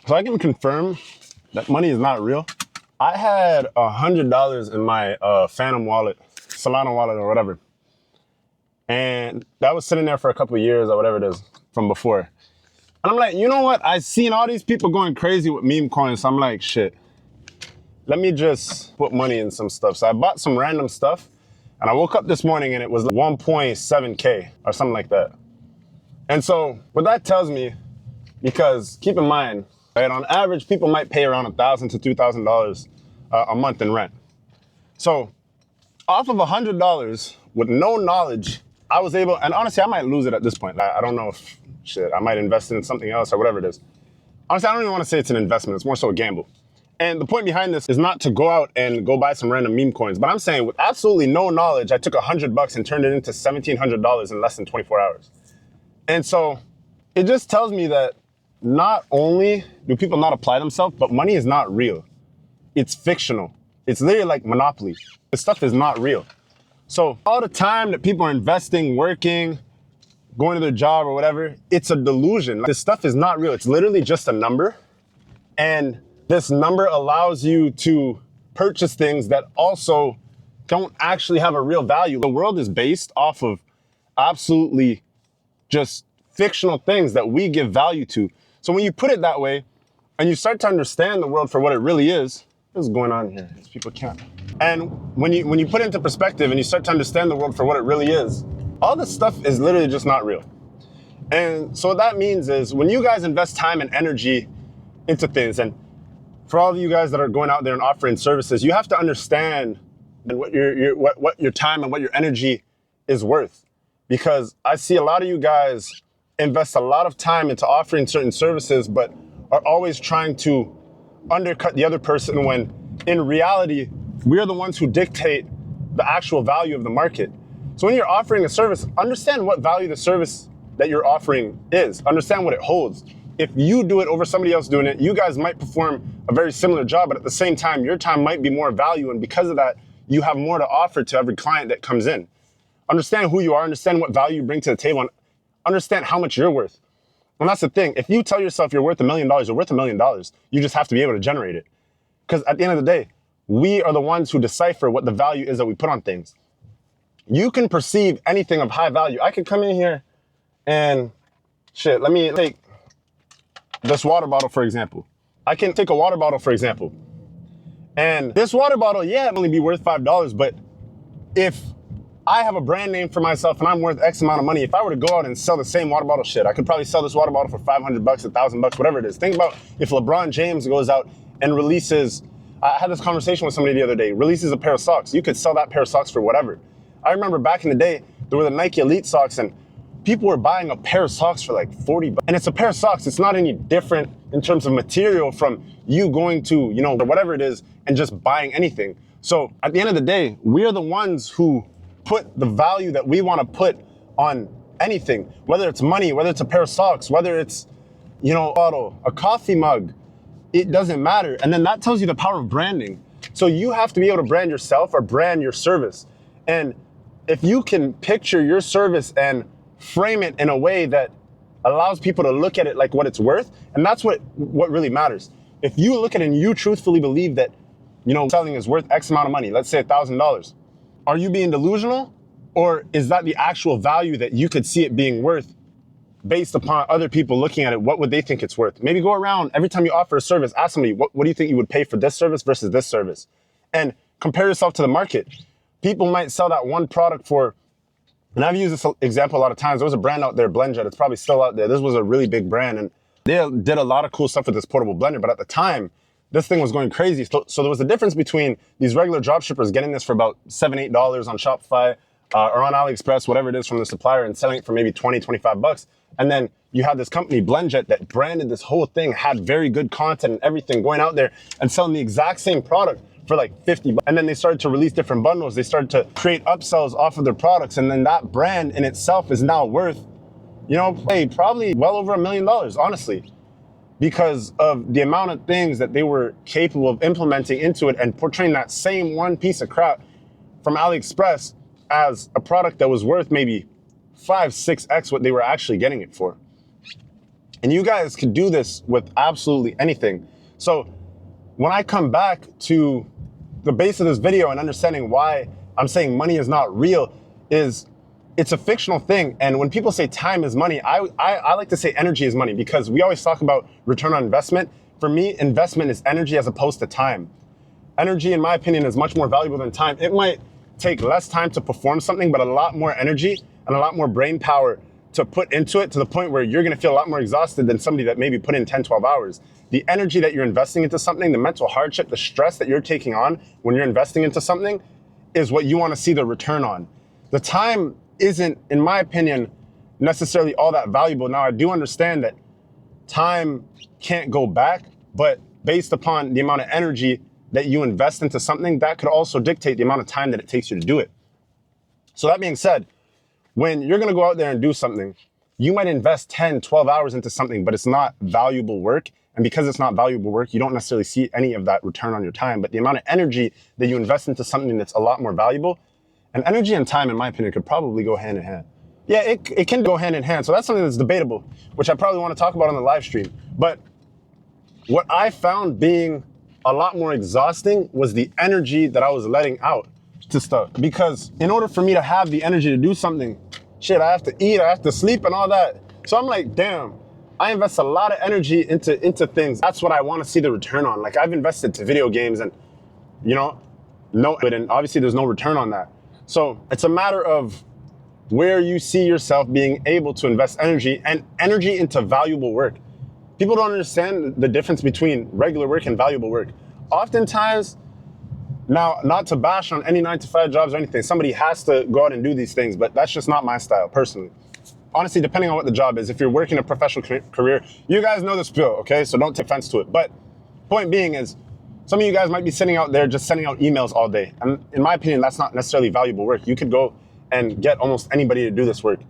So I can confirm that money is not real. I had $100 in my Phantom wallet, Solana wallet or whatever. And that was sitting there for a couple of years or whatever it is from before. And I'm like, you know what? I've seen all these people going crazy with meme coins. So I'm like, shit, let me just put money in some stuff. So I bought some random stuff and I woke up this morning and it was 1.7K or something like that. And so what that tells me, because keep in mind, right, on average, people might pay around $1,000 to $2,000 a month in rent. So off of $100 with no knowledge, I was able, and honestly, I might lose it at this point. I don't know if, shit, I might invest in something else or whatever it is. Honestly, I don't even want to say it's an investment. It's more so a gamble. And the point behind this is not to go out and go buy some random meme coins, but I'm saying with absolutely no knowledge, I took $100 and turned it into $1,700 in less than 24 hours. And so it just tells me that not only do people not apply themselves, but money is not real. It's fictional. It's literally like Monopoly. This stuff is not real. So all the time that people are investing, working, going to their job or whatever, it's a delusion. This stuff is not real. It's literally just a number. And this number allows you to purchase things that also don't actually have a real value. The world is based off of absolutely just fictional things that we give value to. So when you put it that way and you start to understand the world for what it really is, what is going on here? These people can't. And when you put it into perspective and you start to understand the world for what it really is, all this stuff is literally just not real. And so what that means is when you guys invest time and energy into things, and for all of you guys that are going out there and offering services, you have to understand what your time and what your energy is worth. Because I see a lot of you guys invest a lot of time into offering certain services, but are always trying to undercut the other person when in reality, we're the ones who dictate the actual value of the market. So when you're offering a service, understand what value the service that you're offering is. Understand what it holds. If you do it over somebody else doing it, you guys might perform a very similar job, but at the same time, your time might be more value. And because of that, you have more to offer to every client that comes in. Understand who you are, understand what value you bring to the table, and understand how much you're worth. And that's the thing. If you tell yourself you're worth $1 million, you're worth $1 million. You just have to be able to generate it. Because at the end of the day, we are the ones who decipher what the value is that we put on things. You can perceive anything of high value. I could come in here and shit, let me take this water bottle, for example. I can take a water bottle, for example. And this water bottle, yeah, it only be worth $5, but if I have a brand name for myself and I'm worth X amount of money, if I were to go out and sell the same water bottle, shit, I could probably sell this water bottle for $500, $1,000, whatever it is. Think about if LeBron James goes out and releases, I had this conversation with somebody the other day, releases a pair of socks. You could sell that pair of socks for whatever. I remember back in the day, there were the Nike Elite socks and people were buying a pair of socks for like $40. And it's a pair of socks. It's not any different in terms of material from you going to, whatever it is and just buying anything. So at the end of the day, we are the ones who put the value that we want to put on anything, whether it's money, whether it's a pair of socks, whether it's, a bottle, a coffee mug, it doesn't matter. And then that tells you the power of branding. So you have to be able to brand yourself or brand your service. And if you can picture your service and frame it in a way that allows people to look at it like what it's worth, and that's what really matters. If you look at it and you truthfully believe that, selling is worth X amount of money, let's say $1,000, are you being delusional, or is that the actual value that you could see it being worth based upon other people looking at it? What would they think it's worth? Maybe go around every time you offer a service, ask somebody, what do you think you would pay for this service versus this service? And compare yourself to the market. People might sell that one product for, and I've used this example a lot of times. There was a brand out there, BlendJet. It's probably still out there. This was a really big brand, and they did a lot of cool stuff with this portable blender. But at the time, this thing was going crazy. So there was a difference between these regular dropshippers getting this for about $7, $8 on Shopify or on AliExpress, whatever it is from the supplier, and selling it for maybe $20, $25. And then you had this company, BlendJet, that branded this whole thing, had very good content and everything, going out there and selling the exact same product for like $50. And then they started to release different bundles. They started to create upsells off of their products. And then that brand in itself is now worth, probably well over $1 million, honestly, because of the amount of things that they were capable of implementing into it and portraying that same one piece of crap from AliExpress as a product that was worth maybe 5, 6x what they were actually getting it for. And you guys could do this with absolutely anything. So when I come back to the base of this video and understanding why I'm saying money is not real is it's a fictional thing. And when people say time is money, I like to say energy is money, because we always talk about return on investment. For me, investment is energy as opposed to time. Energy, in my opinion, is much more valuable than time. It might take less time to perform something, but a lot more energy and a lot more brain power to put into it, to the point where you're gonna feel a lot more exhausted than somebody that maybe put in 10, 12 hours. The energy that you're investing into something, the mental hardship, the stress that you're taking on when you're investing into something is what you wanna see the return on. The time isn't, in my opinion, necessarily all that valuable. Now, I do understand that time can't go back, but based upon the amount of energy that you invest into something, that could also dictate the amount of time that it takes you to do it. So that being said, when you're gonna go out there and do something, you might invest 10, 12 hours into something, but it's not valuable work. And because it's not valuable work, you don't necessarily see any of that return on your time. But the amount of energy that you invest into something that's a lot more valuable, and energy and time, in my opinion, could probably go hand in hand. Yeah, it can go hand in hand. So that's something that's debatable, which I probably want to talk about on the live stream. But what I found being a lot more exhausting was the energy that I was letting out to stuff. Because in order for me to have the energy to do something, shit, I have to eat, I have to sleep and all that. So I'm like, damn, I invest a lot of energy into things. That's what I want to see the return on. Like, I've invested to video games and, and obviously there's no return on that. So it's a matter of where you see yourself being able to invest energy, and energy into valuable work. People don't understand the difference between regular work and valuable work. Oftentimes, now, not to bash on any 9-to-5 jobs or anything, somebody has to go out and do these things, but that's just not my style, personally. Honestly, depending on what the job is, if you're working a professional career, you guys know the spiel, okay? So don't take offense to it. But point being is, some of you guys might be sitting out there just sending out emails all day. And in my opinion, that's not necessarily valuable work. You could go and get almost anybody to do this work,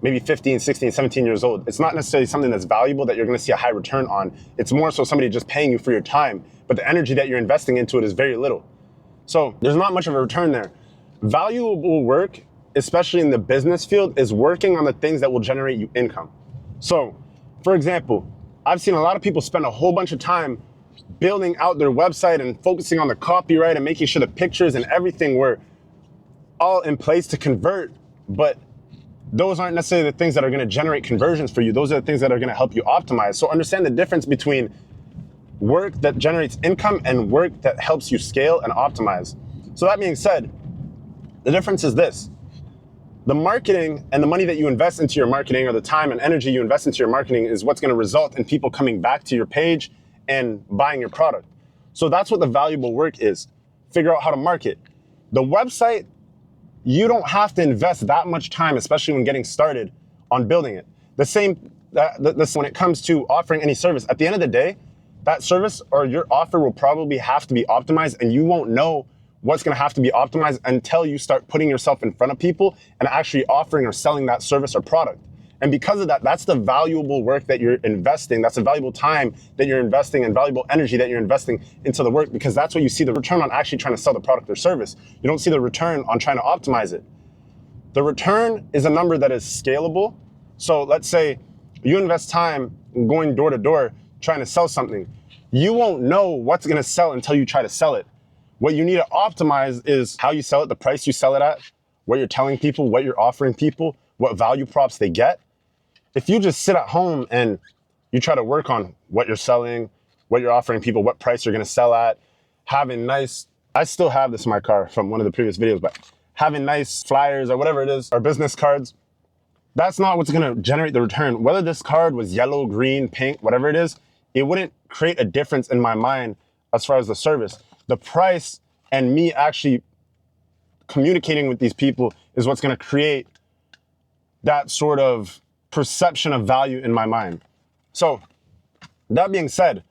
maybe 15, 16, 17 years old. It's not necessarily something that's valuable that you're gonna see a high return on. It's more so somebody just paying you for your time, but the energy that you're investing into it is very little. So there's not much of a return there. Valuable work, especially in the business field, is working on the things that will generate you income. So, for example, I've seen a lot of people spend a whole bunch of time building out their website and focusing on the copyright and making sure the pictures and everything were all in place to convert, but those aren't necessarily the things that are gonna generate conversions for you. Those are the things that are gonna help you optimize. So understand the difference between work that generates income and work that helps you scale and optimize. So that being said, the difference is this. The marketing and the money that you invest into your marketing, or the time and energy you invest into your marketing, is what's gonna result in people coming back to your page and buying your product. So that's what the valuable work is. Figure out how to market. The website, you don't have to invest that much time, especially when getting started, on building it. The same when it comes to offering any service. At the end of the day, that service or your offer will probably have to be optimized, and you won't know what's gonna have to be optimized until you start putting yourself in front of people and actually offering or selling that service or product. And because of that, that's the valuable work that you're investing. That's the valuable time that you're investing and valuable energy that you're investing into the work, because that's what you see the return on actually trying to sell the product or service. You don't see the return on trying to optimize it. The return is a number that is scalable. So let's say you invest time going door to door trying to sell something. You won't know what's gonna sell until you try to sell it. What you need to optimize is how you sell it, the price you sell it at, what you're telling people, what you're offering people, what value props they get. If you just sit at home and you try to work on what you're selling, what you're offering people, what price you're gonna sell at, having nice, I still have this in my car from one of the previous videos, but having nice flyers or whatever it is, or business cards, that's not what's gonna generate the return. Whether this card was yellow, green, pink, whatever it is, it wouldn't create a difference in my mind as far as the service. The price and me actually communicating with these people is what's gonna create that sort of perception of value in my mind. So that being said,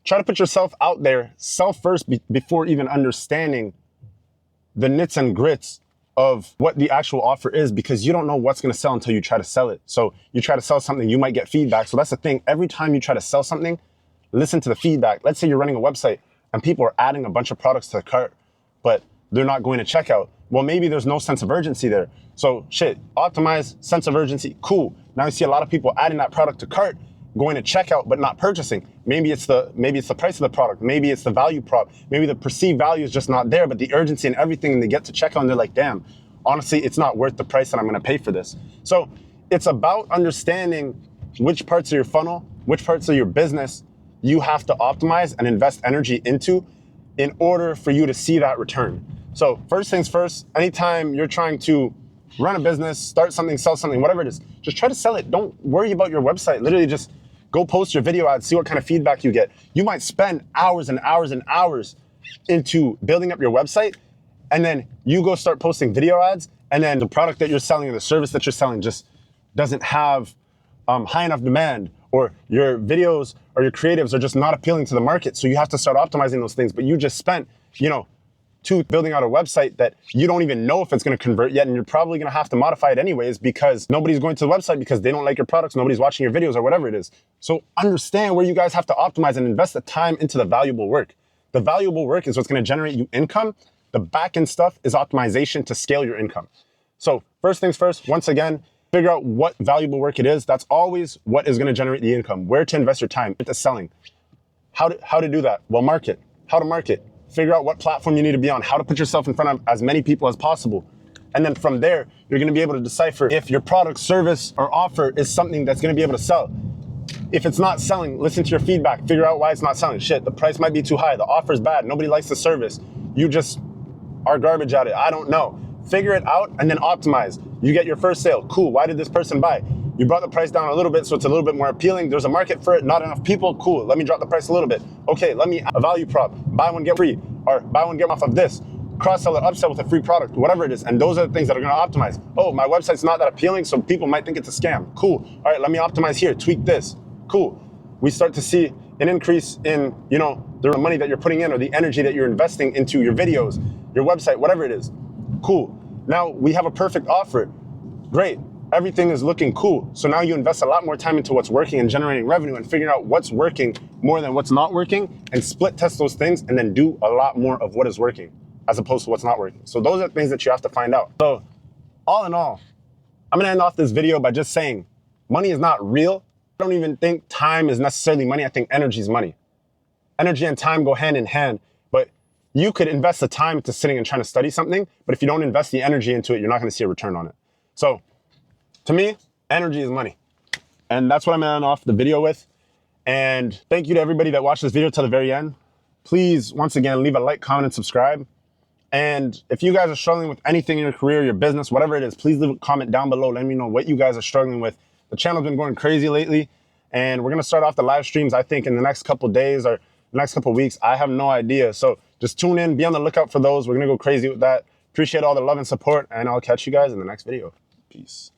try to put yourself out there, self first before even understanding the nits and grits of what the actual offer is, because you don't know what's gonna sell until you try to sell it. So you try to sell something, you might get feedback. So that's the thing, every time you try to sell something, listen to the feedback. Let's say you're running a website and people are adding a bunch of products to the cart, but they're not going to checkout. Well, maybe there's no sense of urgency there. So shit, optimize, sense of urgency, cool. Now you see a lot of people adding that product to cart going to checkout but not purchasing. Maybe it's the price of the product. Maybe it's the value prop. Maybe the perceived value is just not there, but the urgency and everything, and they get to checkout and they're like, damn, honestly, it's not worth the price that I'm going to pay for this. So it's about understanding which parts of your funnel, which parts of your business you have to optimize and invest energy into in order for you to see that return. So first things first, anytime you're trying to run a business, start something, sell something, whatever it is, just try to sell it. Don't worry about your website. Literally just go post your video ads, see what kind of feedback you get. You might spend hours and hours and hours into building up your website, and then you go start posting video ads, and then the product that you're selling or the service that you're selling just doesn't have high enough demand, or your videos or your creatives are just not appealing to the market. So you have to start optimizing those things, but you just spent, building out a website that you don't even know if it's going to convert yet, and you're probably going to have to modify it anyways because nobody's going to the website because they don't like your products, nobody's watching your videos or whatever it is. So understand where you guys have to optimize and invest the time into the valuable work. The valuable work is what's going to generate you income. The back end stuff is optimization to scale your income. So first things first, once again, figure out what valuable work it is. That's always what is going to generate the income. Where to invest your time into selling. How to do that? Well, market. How to market. Figure out what platform you need to be on, how to put yourself in front of as many people as possible. And then from there, you're gonna be able to decipher if your product, service, or offer is something that's gonna be able to sell. If it's not selling, listen to your feedback, figure out why it's not selling. Shit, the price might be too high, the offer's bad, nobody likes the service, you just are garbage at it, I don't know. Figure it out and then optimize. You get your first sale, cool, why did this person buy? You brought the price down a little bit so it's a little bit more appealing. There's a market for it, not enough people, cool. Let me drop the price a little bit. Okay, let me add a value prop, buy one, get free, or buy one, get off of this. Cross-sell it, upsell with a free product, whatever it is. And those are the things that are gonna optimize. Oh, my website's not that appealing, so people might think it's a scam. Cool, all right, let me optimize here, tweak this, cool. We start to see an increase in, the money that you're putting in or the energy that you're investing into your videos, your website, whatever it is. Cool, now we have a perfect offer, great. Everything is looking cool. So now you invest a lot more time into what's working and generating revenue and figuring out what's working more than what's not working, and split test those things and then do a lot more of what is working as opposed to what's not working. So those are things that you have to find out. So all in all, I'm gonna end off this video by just saying money is not real. I don't even think time is necessarily money. I think energy is money. Energy and time go hand in hand, but you could invest the time into sitting and trying to study something, but if you don't invest the energy into it, you're not gonna see a return on it. So to me, energy is money. And that's what I'm gonna end off the video with. And thank you to everybody that watched this video till the very end. Please, once again, leave a like, comment, and subscribe. And if you guys are struggling with anything in your career, your business, whatever it is, please leave a comment down below. Let me know what you guys are struggling with. The channel's been going crazy lately. And we're gonna start off the live streams, I think, in the next couple days or the next couple weeks. I have no idea. So just tune in, be on the lookout for those. We're gonna go crazy with that. Appreciate all the love and support, and I'll catch you guys in the next video. Peace.